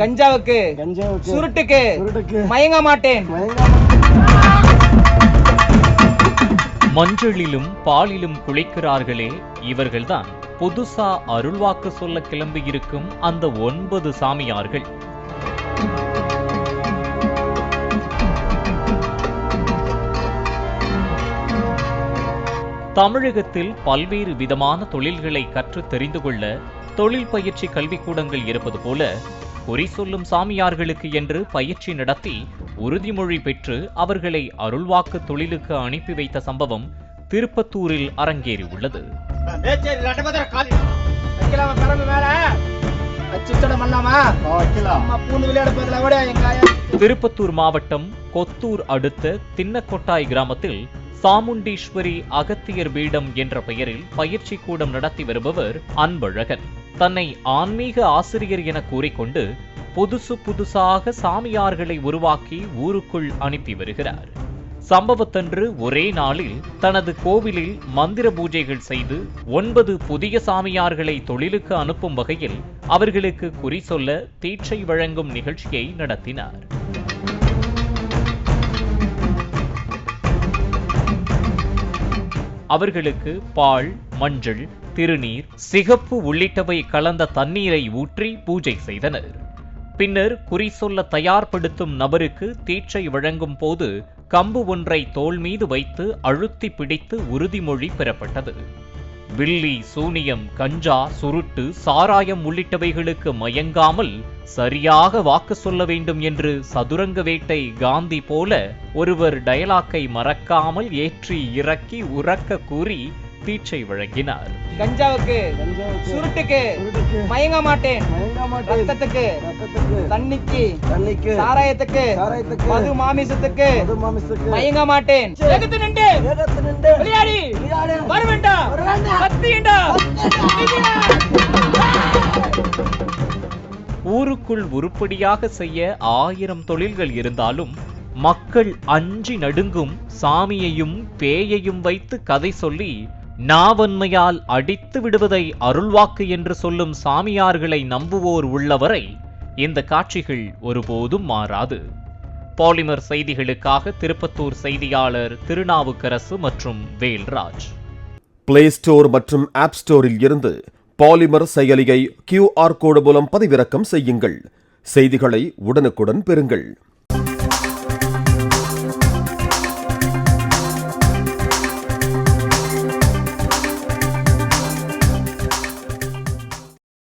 கஞ்சாவுக்கு சுருட்டுக்கு மயங்க மாட்டேன். மஞ்சளிலும் பாலிலும் குளிக்கிறார்களே, இவர்கள்தான் புதுசா அருள்வாக்கு சொல்ல கிளம்பியிருக்கும் அந்த 9 சாமியார்கள். தமிழகத்தில் பல்வேறு விதமான தொழில்களை கற்று தெரிந்து கொள்ள தொழில் பயிற்சி கல்விக்கூடங்கள் இருப்பது போல குறி சொல்லும் சாமியார்களுக்கு என்று பயிற்சி நடத்தி உறுதிமொழி பெற்று அவர்களை அருள்வாக்கு தொழிலுக்கு அனுப்பி வைத்த சம்பவம் திருப்பத்தூரில் அரங்கேறியுள்ளது. திருப்பத்தூர் மாவட்டம் கொத்தூர் அடுத்த தின்னக்கொட்டாய் கிராமத்தில் சாமுண்டீஸ்வரி அகத்தியர் பீடம் என்ற பெயரில் பயிற்சி கூடம் நடத்தி வருபவர் அன்பழகன் தன்னை ஆன்மீக ஆசிரியர் என கூறிக்கொண்டு புதுசாக சாமியார்களை உருவாக்கி ஊருக்குள் அனுப்பி வருகிறார். சம்பவத்தன்று ஒரே நாளில் தனது கோவிலில் மந்திர பூஜைகள் செய்து 9 புதிய சாமியார்களை தொழிலுக்கு அனுப்பும் வகையில் அவர்களுக்கு குறி சொல்ல தீட்சை வழங்கும் நிகழ்ச்சியை நடத்தினார். அவர்களுக்கு பால், மஞ்சள், திருநீர், சிகப்பு உள்ளிட்டவை கலந்த தண்ணீரை ஊற்றி பூஜை செய்தனர். பின்னர் குறி சொல்ல தயார்படுத்தும் நபருக்கு தீட்சை வழங்கும் போது கம்பு ஒன்றை தோள் மீது வைத்து அழுத்தி பிடித்து உறுதிமொழி பெறப்பட்டது. வில்லி, சூனியம், கஞ்சா, சுருட்டு, சாராயம் உள்ளிட்டவைகளுக்கு மயங்காமல் சரியாக வாக்கு சொல்ல வேண்டும் என்று சதுரங்க வேட்டை காந்தி போல ஒருவர் டயலாக்கை மறக்காமல் ஏற்றி இறக்கி உறக்க கூறி தீட்சை வழங்கினார். கஞ்சாவுக்கு சுருட்டுக்கு மயங்க மாட்டேன். ரத்தத்துக்கு தண்ணிக்கு சாராயத்துக்கு மது மாமிசத்துக்கு மயங்க மாட்டேன். ஊருக்குள் உருப்படியாக செய்ய 1000 தொழில்கள் இருந்தாலும் மக்கள் அஞ்சி நடுங்கும் சாமியையும் பேயையும் வைத்து கதை சொல்லி நாவன்மையால் அடித்து விடுவதை அருள்வாக்கு என்று சொல்லும் சாமியார்களை நம்புவோர் உள்ளவரை இந்த காட்சிகள் ஒருபோதும் மாறாது. பாலிமர் செய்திகளுக்காக திருப்பத்தூர் செய்தியாளர் திருநாவுக்கரசு மற்றும் வேல்ராஜ். பிளே ஸ்டோர் மற்றும் ஆப் ஸ்டோரில் இருந்து பாலிமர் செயலியை QR கோடு மூலம் பதிவிறக்கம் செய்யுங்கள். செய்திகளை உடனுக்குடன் பெறுங்கள்.